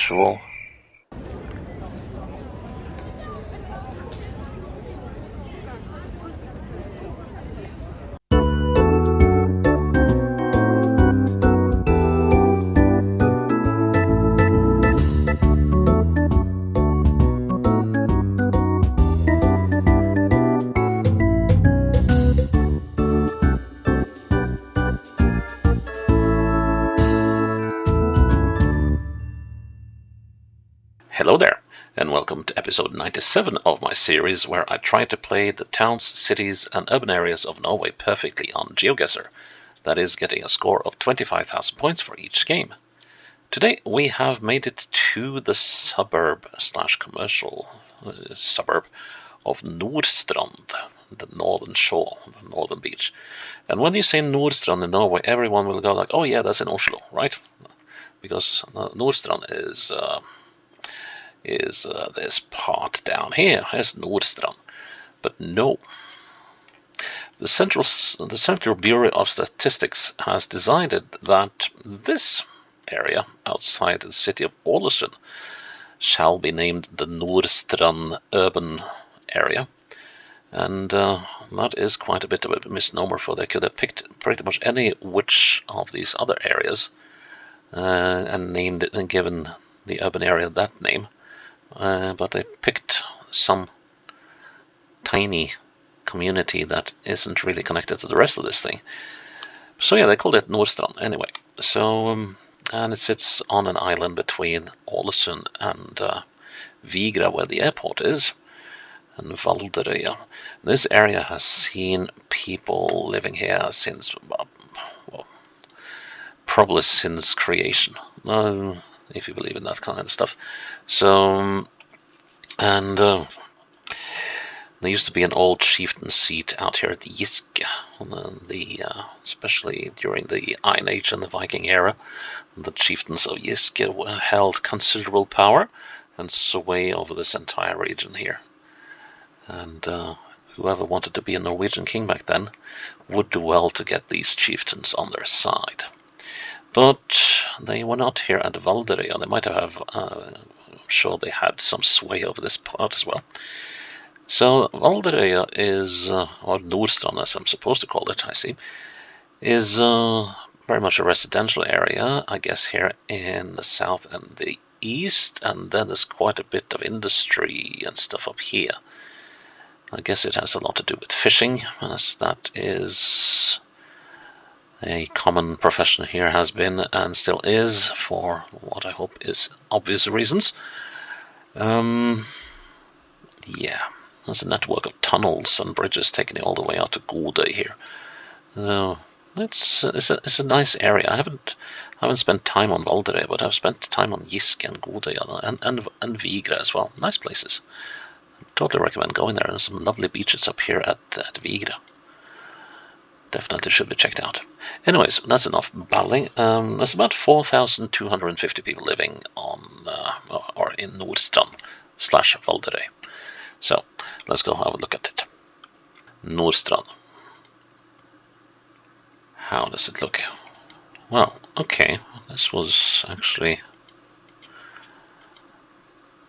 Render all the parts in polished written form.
usual. Hello there, and welcome to episode 97 of my series where I try to play the towns, cities and urban areas of Norway perfectly on Geoguessr, that is, getting a score of 25,000 points for each game. Today we have made it to the suburb/commercial suburb of Nordstrand, the northern shore, the northern beach. And when you say Nordstrand in Norway, everyone will go like, oh yeah, that's in Oslo, right? Because Nordstrand is this part down here, is Nordstrand. But no. The Central Bureau of Statistics has decided that this area outside the city of Ålesund shall be named the Nordstrand Urban area. And that is quite a bit of a misnomer, for they could have picked pretty much any which of these other areas and named it and given the urban area that name. But they picked some tiny community that isn't really connected to the rest of this thing. So yeah, they called it Nordstrand anyway. So and it sits on an island between Ålesund and Vigra, where the airport is, and Valderøya. This area has seen people living here since, well, probably since creation. If you believe in that kind of stuff. So, and there used to be an old chieftain seat out here at the Giske, especially during the Iron Age and the Viking era. The chieftains of Giske held considerable power and sway over this entire region here. And whoever wanted to be a Norwegian king back then would do well to get these chieftains on their side. But they were not here at Valderøya. They might have, I'm sure they had some sway over this part as well. So Valderøya is, or Nordstrand as I'm supposed to call it, I see, is very much a residential area, I guess, here in the south and the east, and then there's quite a bit of industry and stuff up here. I guess it has a lot to do with fishing, as that is a common profession here, has been and still is, for what I hope is obvious reasons. Yeah, there's a network of tunnels and bridges taking it all the way out to Godøy here. So it's a nice area. I haven't spent time on Valderøya, but I've spent time on Giske and Godøy and Vigra as well. Nice places. I totally recommend going there. There's some lovely beaches up here at Vigra. Definitely should be checked out. Anyways, that's enough babbling. There's about 4,250 people living on or in Nordstrand/Valderøy. So let's go have a look at it. Nordstrand. How does it look? Well, okay. This was actually,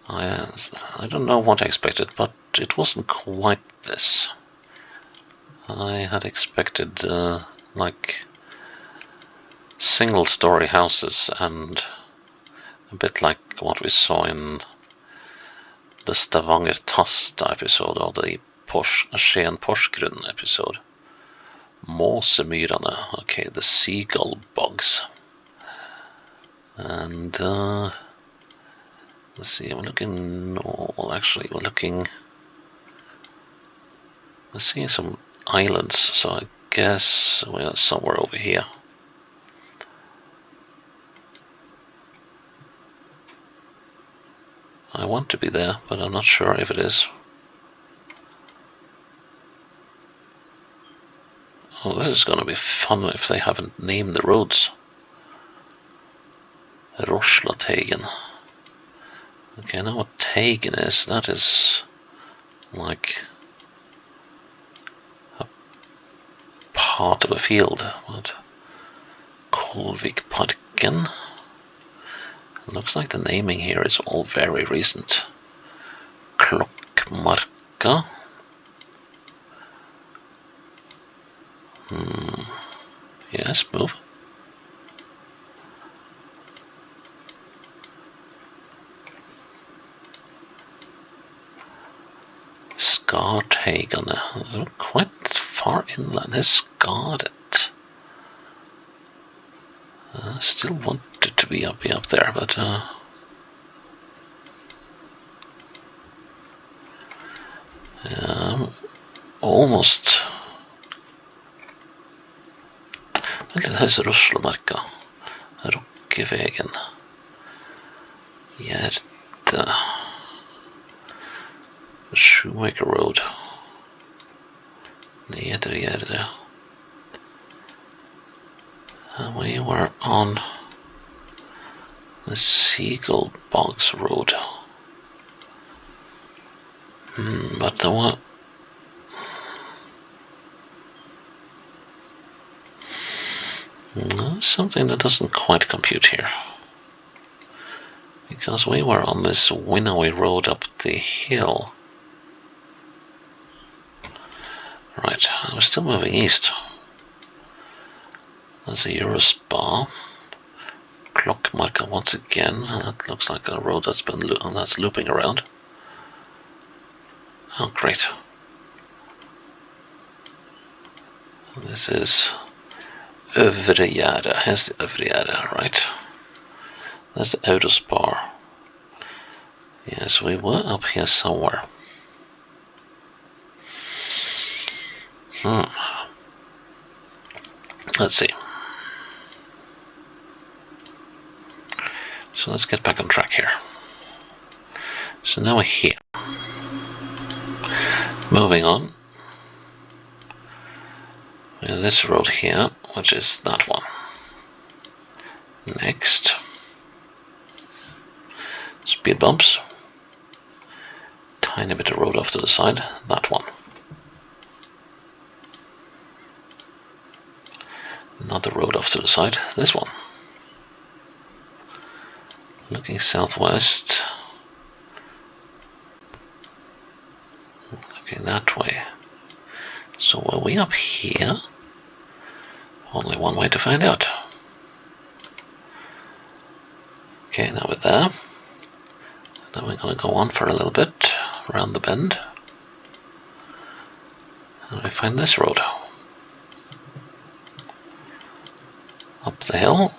I don't know what I expected, but it wasn't quite this. I had expected like single-story houses, and a bit like what we saw in the Stavanger Tasta episode, or the Skien Porsgrunn episode. Måsemyrene, okay, the seagull bugs. And let's see, we're looking, no, actually we're looking, we're seeing some islands, so I guess we're somewhere over here. I want to be there, but I'm not sure if it is. Oh, this is going to be fun if they haven't named the roads. Roslategen. Okay, I know what Tegen is. That is like a part of a field. What? Kolvikparken. Looks like the naming here is all very recent. Klockmarka. Yes, move. Skarthegane. Quite far inland. Has Skardet. Still wanted to be up there, but almost. Well, det här är Ruslomarka. Rockevägen. Hjärta. Shoemaker Road. Nedre Gärde. And we were on the Seagull Bogs Road. But the one. Something that doesn't quite compute here. Because we were on this winnowy road up the hill. Right, I was still moving east. There's a Eurospa. Klockmarka once again. That looks like a road that's looping around. Oh, great. This is Övre Gärde. Here's the Övre Gärde, right? That's the Autospar. Yes, we were up here somewhere. Let's see. So let's get back on track here. So now we're here. Moving on. We have this road here, which is that one. Next. Speed bumps. Tiny bit of road off to the side. That one. Another road off to the side. This one. Looking southwest. Looking that way. So were we up here? Only one way to find out. Okay, now we're there. Now we're going to go on for a little bit around the bend. And we find this road. Up the hill.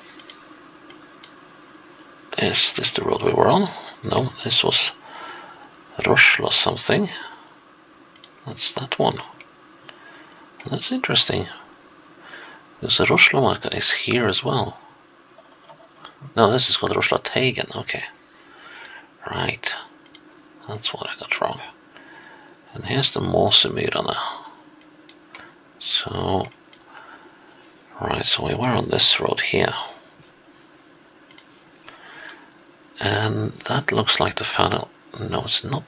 Is this the road we were on? No, this was Rusla something. That's that one. That's interesting. Because the Ruslomarka is here as well. No, this is called Ruslatagen. Okay. Right. That's what I got wrong. And here's the Måsemyrarna. So, right, so we were on this road here. And that looks like the final. No, it's not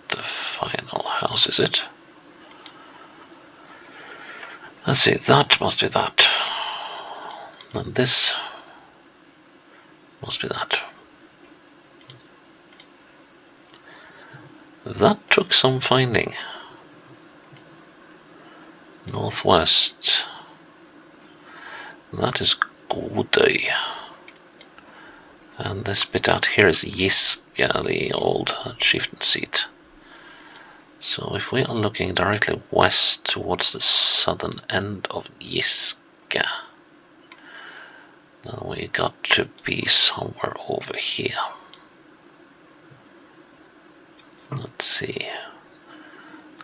the final house, is it? Let's see, that must be that. And this must be that. That took some finding. Northwest. That is Godøy. And this bit out here is Giske, the old chieftain seat. So if we are looking directly west towards the southern end of Giske, then we got to be somewhere over here. Let's see,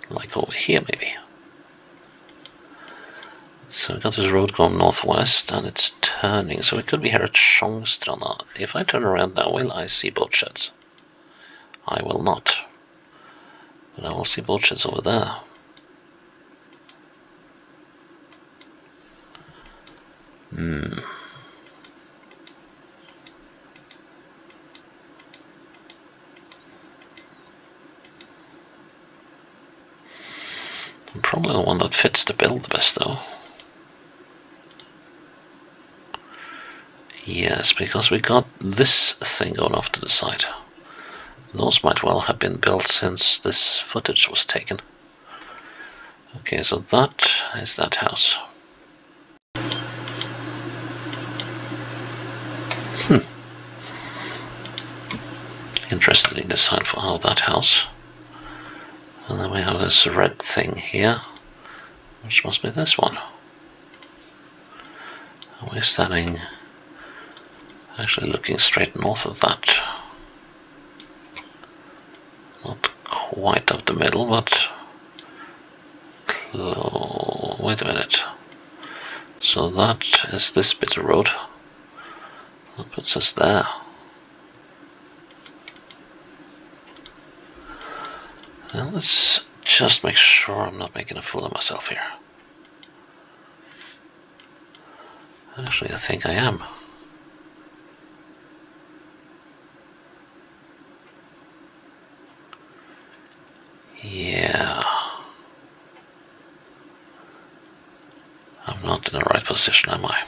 like over here maybe. So we got this road going northwest and it's turning, so we could be here at Nordstrand. If I turn around now, will I see boat sheds? I will not. But I will see boat sheds over there. Probably the one that fits the bill the best though. Yes, because we got this thing going off to the side. Those might well have been built since this footage was taken. Okay, so that is that house. Interesting design for how that house. And then we have this red thing here, which must be this one. And we're standing actually looking straight north of that. Not quite up the middle, but wait a minute. So that is this bit of road. That puts us there. Now let's just make sure I'm not making a fool of myself here. Actually, I think I am. Yeah. I'm not in the right position, am I?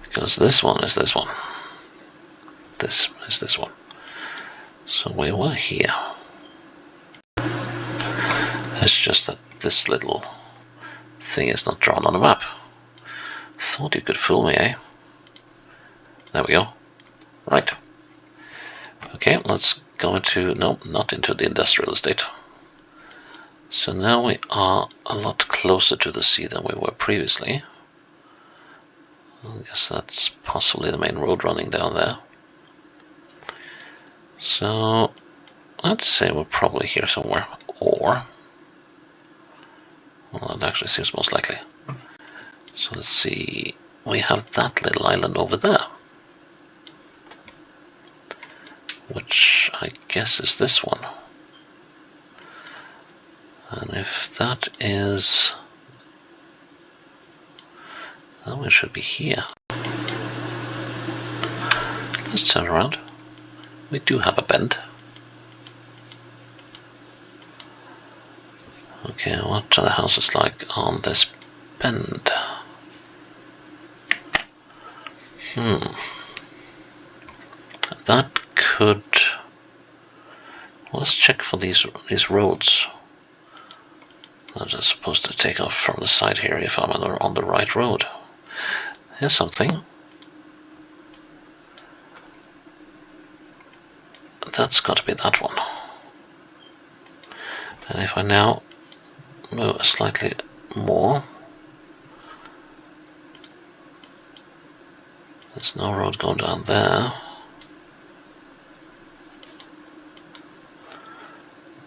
Because this one is this one. This is this one. So we were here. It's just that this little thing is not drawn on the map. Thought you could fool me, eh? There we go. Right. Okay, let's go into, no, not into the industrial estate. So now we are a lot closer to the sea than we were previously. I guess that's possibly the main road running down there. So let's say we're probably here somewhere, or, well, that actually seems most likely. So let's see, we have that little island over there, which I guess is this one. And if that is, then we should be here. Let's turn around. We do have a bend. Okay, what are the houses like on this bend? That could... Let's check for these roads that are supposed to take off from the side here if I'm on the right road. Here's something. That's got to be that one. And if I now move slightly more, there's no road going down there.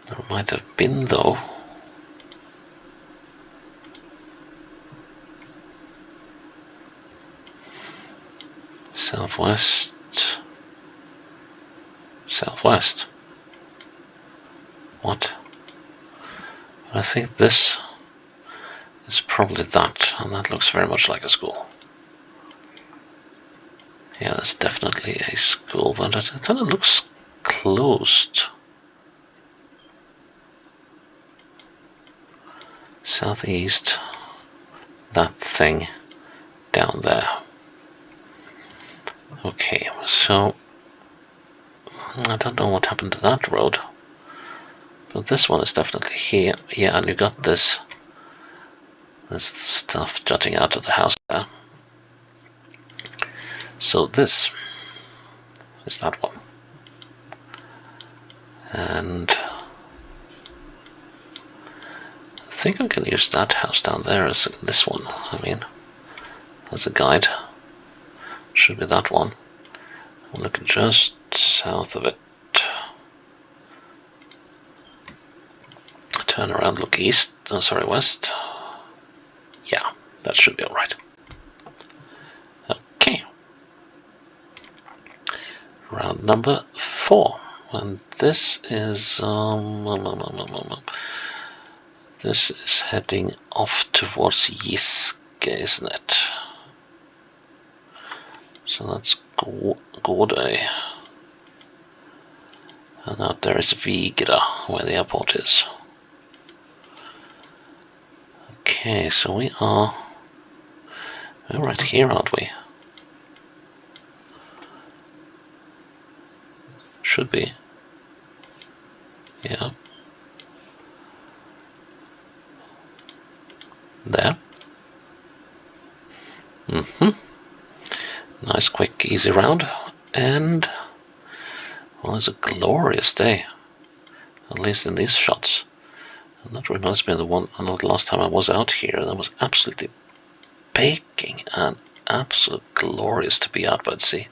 There might have been, though. Southwest. Southwest. What? I think this is probably that, and that looks very much like a school. Yeah, that's definitely a school, but it kind of looks closed. Southeast, that thing down there. Okay, so I don't know what happened to that road, but this one is definitely here. Yeah, and you got this stuff jutting out of the house there. So this is that one, and I think I'm going to use that house down there as this one. I mean, as a guide. Should be that one. I'm looking just south of it. Turn around, look east. Oh, sorry, west. Yeah, that should be all right. Okay. Round number 4, and this is this is heading off towards Giske, isn't it? So that's Gårdøy. And out there is Vigra, where the airport is. Okay, so we are right here, aren't we? Should be. Yeah. There. Nice, quick, easy round. And, well, it's a glorious day. At least in these shots. And that reminds me of the last time I was out here. That was absolutely baking and absolutely glorious to be out by the sea.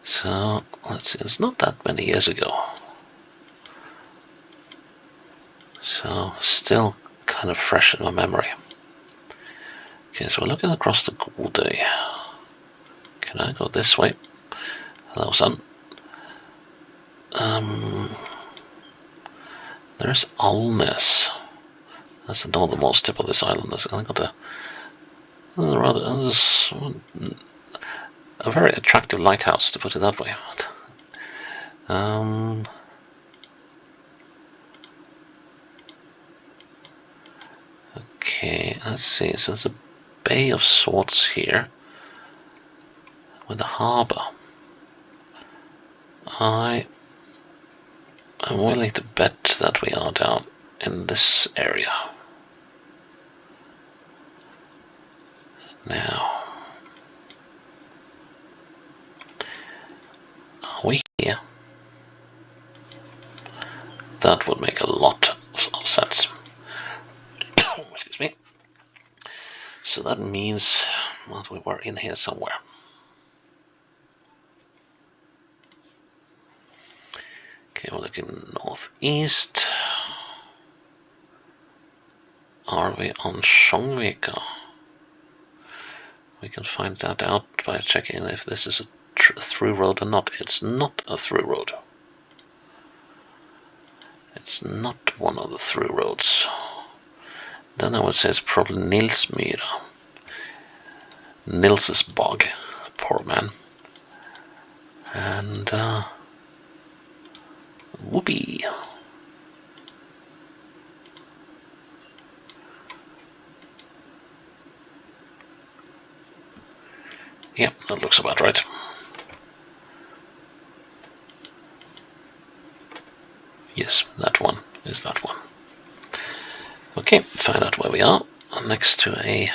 So, let's see, it's not that many years ago. So, still kind of fresh in my memory. Okay, so we're looking across the Goulday. Can I go this way? Hello, son. There's Alness. That's the northernmost tip of this island. I got a very attractive lighthouse, to put it that way. Okay, let's see. So there's a bay of sorts here with a harbour. I am willing to bet that we are down in this area. Now, are we here? That would make a lot of sense. Excuse me. So that means that we were in here somewhere. Okay, we're looking northeast. Are we on Sjónvík? We can find that out by checking if this is a through road or not. It's not a through road. It's not one of the through roads. Then I would say it's probably Nilsmyra. Nils's bog. Poor man. And, whoopee. Yep, that looks about right. Yes, that one is that one. Okay, find out where we are. Next to a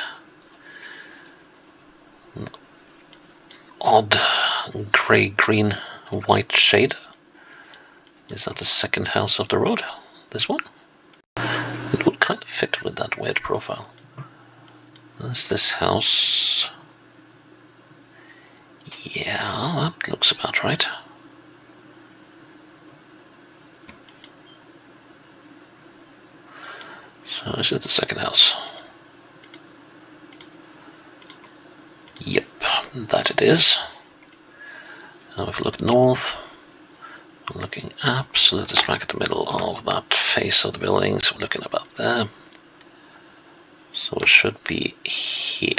odd grey, green, white shade. Is that the second house of the road? This one? It would kind of fit with that weird profile. That's this house. Yeah, that looks about right. So is it the second house? Yep, that it is. Now if we look north, we're looking absolutely smack at the middle of that face of the building, so we're looking about there. So it should be here.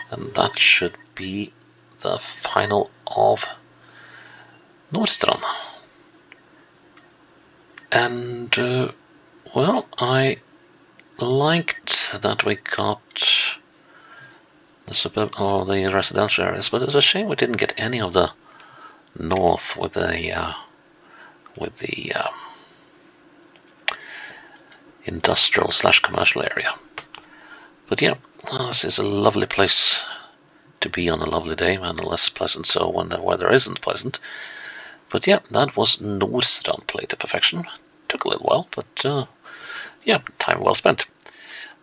And that should be the final of Nordstrand. And, well, I liked that we got the suburb or the residential areas, but it's a shame we didn't get any of the north with the industrial / commercial area. But yeah, this is a lovely place to be on a lovely day, and less pleasant so when the weather isn't pleasant. But yeah, that was Nordstrand played to perfection. Took a little while, but yeah, time well spent.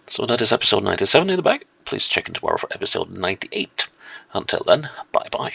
So that is episode 97 in the bag. Please check in tomorrow for episode 98. Until then, bye-bye.